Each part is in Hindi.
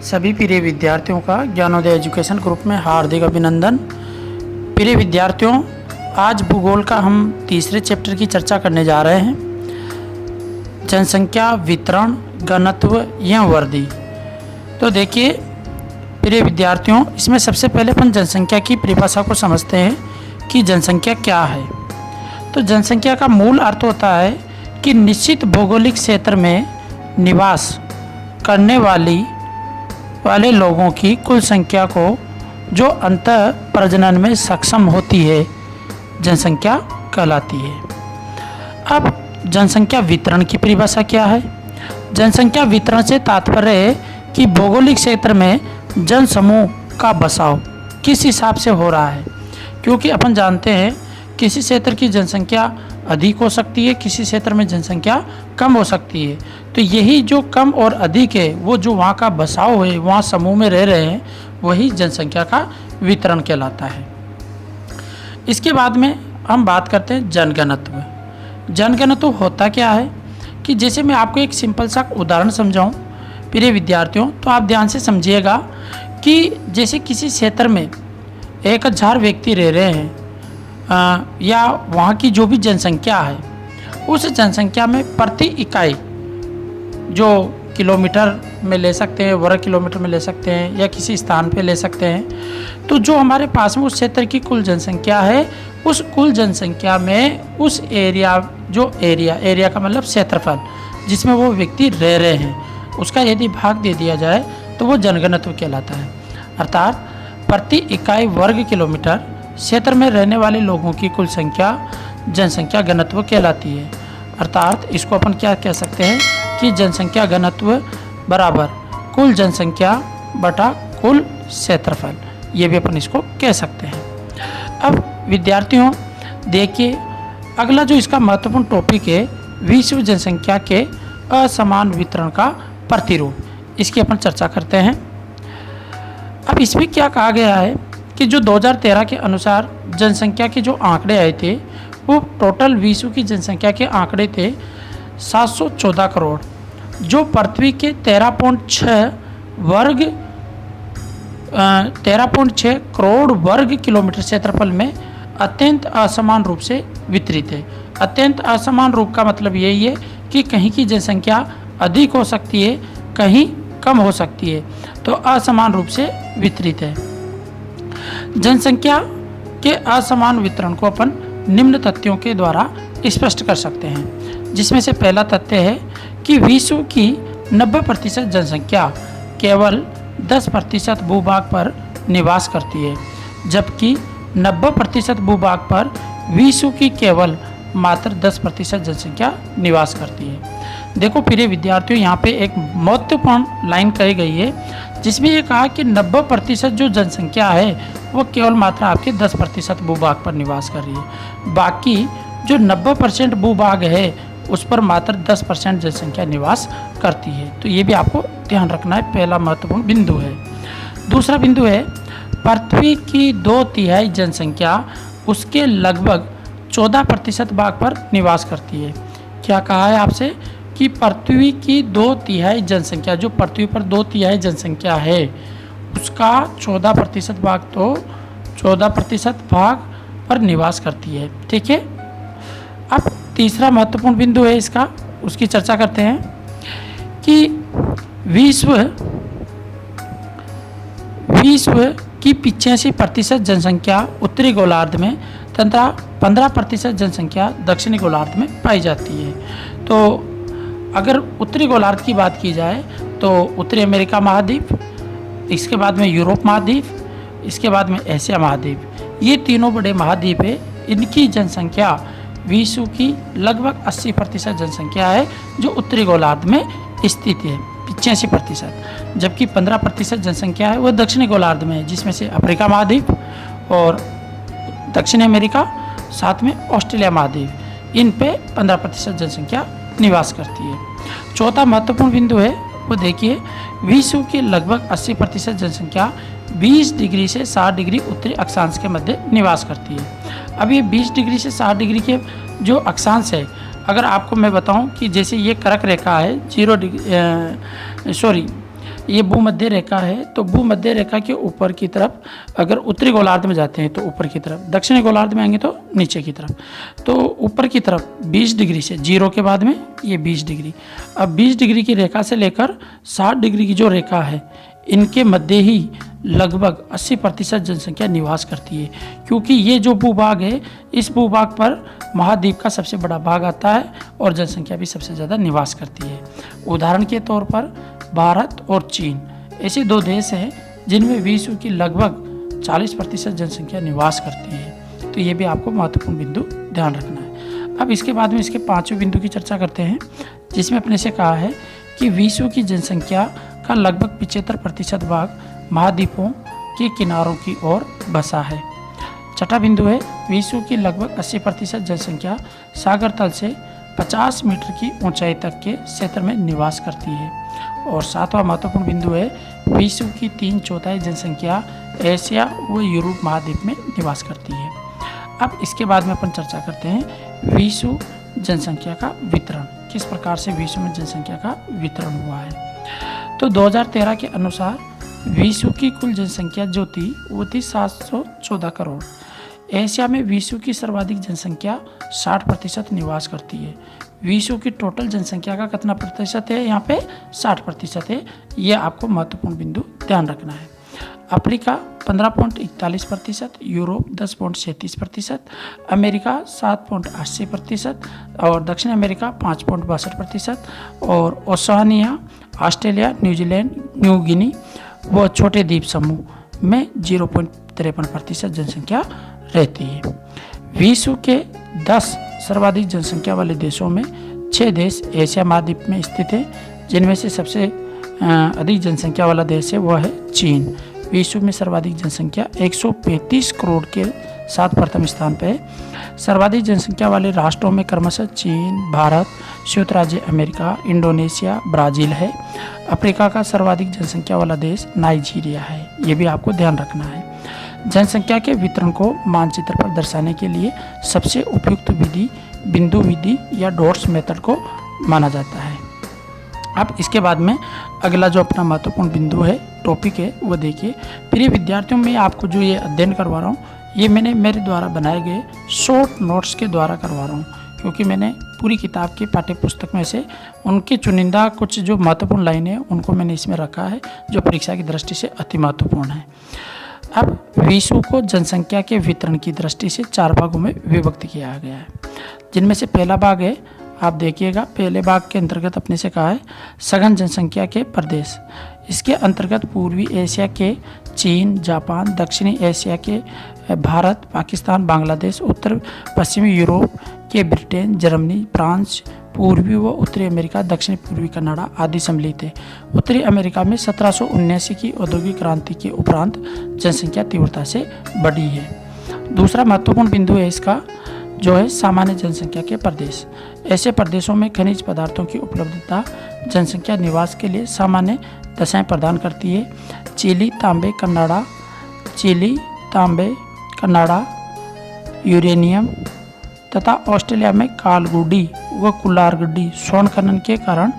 सभी प्रिय विद्यार्थियों का ज्ञानोदय एजुकेशन ग्रुप में हार्दिक अभिनंदन। प्रिय विद्यार्थियों, आज भूगोल का हम तीसरे चैप्टर की चर्चा करने जा रहे हैं। जनसंख्या, वितरण, घनत्व या वर्दी। तो देखिए प्रिय विद्यार्थियों, इसमें सबसे पहले अपन जनसंख्या की परिभाषा को समझते हैं कि जनसंख्या क्या है। तो जनसंख्या का मूल अर्थ होता है कि निश्चित भौगोलिक क्षेत्र में निवास करने वाले लोगों की कुल संख्या को जो अंतः प्रजनन में सक्षम होती है, जनसंख्या कहलाती है। अब जनसंख्या वितरण की परिभाषा क्या है? जनसंख्या वितरण से तात्पर्य है कि भौगोलिक क्षेत्र में जन समूह का बसाव किस हिसाब से हो रहा है, क्योंकि अपन जानते हैं किसी क्षेत्र की जनसंख्या अधिक हो सकती है, किसी क्षेत्र में जनसंख्या कम हो सकती है। तो यही जो कम और अधिक है, वो जो वहाँ का बसाव है, वहाँ समूह में रह रहे हैं, वही जनसंख्या का वितरण कहलाता है। इसके बाद में हम बात करते हैं जनघनत्व। जनघनत्व होता क्या है कि जैसे मैं आपको एक सिंपल सा उदाहरण समझाऊं प्रिय विद्यार्थियों, तो आप ध्यान से समझिएगा कि जैसे किसी क्षेत्र में 1000 व्यक्ति रह रहे हैं या वहाँ की जो भी जनसंख्या है, उस जनसंख्या में प्रति इकाई जो किलोमीटर में ले सकते हैं, वर्ग किलोमीटर में ले सकते हैं, या किसी स्थान पे ले सकते हैं। तो जो हमारे पास में उस क्षेत्र की कुल जनसंख्या है, उस कुल जनसंख्या में उस एरिया का मतलब क्षेत्रफल जिसमें वो व्यक्ति रह रहे हैं, उसका यदि भाग दे दिया जाए तो वो जनघनत्व कहलाता है। अर्थात प्रति इकाई वर्ग किलोमीटर क्षेत्र में रहने वाले लोगों की कुल संख्या जनसंख्या घनत्व कहलाती है। अर्थात इसको अपन क्या कह सकते हैं कि जनसंख्या घनत्व बराबर कुल जनसंख्या बटा कुल क्षेत्रफल, ये भी अपन इसको कह सकते हैं। अब विद्यार्थियों देखिए, अगला जो इसका महत्वपूर्ण टॉपिक है, विश्व जनसंख्या के असमान वितरण का प्रतिरूप, इसकी अपन चर्चा करते हैं। अब इसमें क्या कहा गया है कि जो 2013 के अनुसार जनसंख्या के जो आंकड़े आए थे, वो टोटल विश्व की जनसंख्या के आंकड़े थे 714 करोड़, जो पृथ्वी के 13.6 करोड़ वर्ग किलोमीटर क्षेत्रफल में अत्यंत असमान रूप से वितरित है। अत्यंत असमान रूप का मतलब यही है कि कहीं की जनसंख्या अधिक हो सकती है, कहीं कम हो सकती है, तो असमान रूप से वितरित है। जनसंख्या के असमान वितरण को अपन निम्न तथ्यों के द्वारा स्पष्ट कर सकते हैं, जिसमें से पहला तथ्य है कि विश्व की 90% जनसंख्या केवल 10% भूभाग पर निवास करती है, जबकि 90% भूभाग पर विश्व की केवल मात्र 10% जनसंख्या निवास करती है। देखो प्रिय विद्यार्थियों, यहाँ पे एक महत्वपूर्ण लाइन कही गई है, जिसमें ये कहा कि 90% जो जनसंख्या है वो केवल मात्र आपके 10% भूभाग पर निवास कर रही है। बाकी जो 90% भूभाग है उस पर मात्र 10% जनसंख्या निवास करती है। तो ये भी आपको ध्यान रखना है, पहला महत्वपूर्ण बिंदु है। दूसरा बिंदु है, पृथ्वी की 2/3 जनसंख्या उसके लगभग 14% भाग पर निवास करती है। क्या कहा है आपसे कि पृथ्वी की 2/3 जनसंख्या, जो पृथ्वी पर 2/3 जनसंख्या है, उसका 14% भाग, तो 14% भाग पर निवास करती है। ठीक है। अब तीसरा महत्वपूर्ण बिंदु है इसका, उसकी चर्चा करते हैं कि विश्व की 85% जनसंख्या उत्तरी गोलार्ध में तथा 15% जनसंख्या दक्षिणी गोलार्ध में पाई जाती है। तो अगर उत्तरी गोलार्ध की बात की जाए तो उत्तरी अमेरिका महाद्वीप, इसके बाद में यूरोप महाद्वीप, इसके बाद में एशिया महाद्वीप, ये तीनों बड़े महाद्वीप है। इनकी जनसंख्या विश्व की लगभग 80% जनसंख्या है जो उत्तरी गोलार्ध में स्थित है, 85%, जबकि 15% जनसंख्या है वो दक्षिणी गोलार्ध में है, जिसमें से अफ्रीका महाद्वीप और दक्षिण अमेरिका, साथ में ऑस्ट्रेलिया महाद्वीप, इन पे 15% जनसंख्या निवास करती है। चौथा महत्वपूर्ण बिंदु है वो देखिए, विश्व की लगभग 80% जनसंख्या 20 डिग्री से 60 डिग्री उत्तरी अक्षांश के मध्य निवास करती है। अब ये 20 डिग्री से 60 डिग्री के जो अक्षांश है, अगर आपको मैं बताऊं कि जैसे ये कर्क रेखा है 0 डिग्री, ये भूमध्य रेखा है, तो भूमध्य रेखा के ऊपर की तरफ अगर उत्तरी गोलार्ध में जाते हैं तो ऊपर की तरफ, दक्षिणी गोलार्ध में आएंगे तो नीचे की तरफ। तो ऊपर की तरफ 20 डिग्री से, जीरो के बाद में ये 20 डिग्री, अब 20 डिग्री की रेखा से लेकर 60 डिग्री की जो रेखा है, इनके मध्य ही लगभग 80% जनसंख्या निवास करती है। क्योंकि ये जो भूभाग है, इस भूभाग पर महाद्वीप का सबसे बड़ा भाग आता है और जनसंख्या भी सबसे ज़्यादा निवास करती है। उदाहरण के तौर पर भारत और चीन ऐसे दो देश हैं जिनमें विश्व की लगभग 40% जनसंख्या निवास करती है। तो ये भी आपको महत्वपूर्ण बिंदु ध्यान रखना है। अब इसके बाद में इसके पांचवें बिंदु की चर्चा करते हैं, जिसमें अपने से कहा है कि विश्व की जनसंख्या का लगभग 75% भाग महाद्वीपों के किनारों की ओर बसा है। छठा बिंदु है, विश्व की लगभग 80% जनसंख्या सागर तल से 50 मीटर की ऊंचाई तक के क्षेत्र में निवास करती है। और सातवां महत्वपूर्ण बिंदु है, विश्व की 3/4 जनसंख्या एशिया व यूरोप महाद्वीप में निवास करती है। अब इसके बाद में अपन चर्चा करते हैं विश्व जनसंख्या का वितरण, किस प्रकार से विश्व में जनसंख्या का वितरण हुआ है। तो 2013 के अनुसार विश्व की कुल जनसंख्या जो थी वो थी 714 करोड़। एशिया में विश्व की सर्वाधिक जनसंख्या 60% निवास करती है। विश्व की टोटल जनसंख्या का कितना प्रतिशत है, यहाँ पे 60% है। ये आपको महत्वपूर्ण बिंदु ध्यान रखना है। अफ्रीका 15.41%, यूरोप 10.37%, अमेरिका 7.80% और दक्षिण अमेरिका 5.62% और Oceania, Australia, New Zealand, New Guinea व छोटे द्वीप समूह में 0.53% जनसंख्या रहती है। विश्व के 10 सर्वाधिक जनसंख्या वाले देशों में 6 देश एशिया महाद्वीप में स्थित हैं, जिनमें से सबसे अधिक जनसंख्या वाला देश है वह है चीन। विश्व में सर्वाधिक जनसंख्या 135 करोड़ के साथ प्रथम स्थान पर है। सर्वाधिक जनसंख्या वाले राष्ट्रों में क्रमशः चीन, भारत, संयुक्त राज्य अमेरिका, इंडोनेशिया, ब्राज़ील है। अफ्रीका का सर्वाधिक जनसंख्या वाला देश नाइजीरिया है। ये भी आपको ध्यान रखना है। जनसंख्या के वितरण को मानचित्र पर दर्शाने के लिए सबसे उपयुक्त विधि बिंदु विधि या डॉट्स मेथड को माना जाता है। अब इसके बाद में अगला जो अपना महत्वपूर्ण बिंदु है, टॉपिक है, वो देखिए। प्रिय विद्यार्थियों, मैं आपको जो ये अध्ययन करवा रहा हूँ, ये मैंने मेरे द्वारा बनाए गए शॉर्ट नोट्स के द्वारा करवा रहा हूँ, क्योंकि मैंने पूरी किताब की पाठ्य पुस्तक में से उनकी चुनिंदा कुछ जो महत्वपूर्ण लाइनें हैं उनको मैंने इसमें रखा है, जो परीक्षा की दृष्टि से अति महत्वपूर्ण है। अब विश्व को जनसंख्या के वितरण की दृष्टि से 4 भागों में विभक्त किया गया है, जिनमें से पहला भाग है, आप देखिएगा, पहले भाग के अंतर्गत अपने से कहा है सघन जनसंख्या के प्रदेश। इसके अंतर्गत पूर्वी एशिया के चीन, जापान, दक्षिणी एशिया के भारत, पाकिस्तान, बांग्लादेश, उत्तर पश्चिमी यूरोप के ब्रिटेन, जर्मनी, फ्रांस, पूर्वी व उत्तरी अमेरिका, दक्षिण पूर्वी कनाडा आदि सम्मिलित है। उत्तरी अमेरिका में 1779 की औद्योगिक क्रांति के उपरांत जनसंख्या तीव्रता से बढ़ी है। दूसरा महत्वपूर्ण बिंदु है इसका, जो है सामान्य जनसंख्या के प्रदेश। ऐसे प्रदेशों में खनिज पदार्थों की उपलब्धता जनसंख्या निवास के लिए सामान्य दशाएं प्रदान करती है। चिली, तांबे, कनाडा, यूरेनियम तथा ऑस्ट्रेलिया में कालगुडी व कुलारगड्डी स्वर्ण खनन के कारण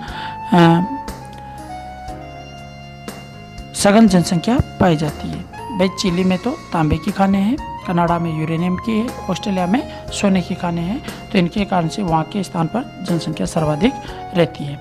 सघन जनसंख्या पाई जाती है। भाई चिली में तो तांबे की खानें हैं, कनाडा में यूरेनियम की है, ऑस्ट्रेलिया में सोने की खानें हैं, तो इनके कारण से वहाँ के स्थान पर जनसंख्या सर्वाधिक रहती है।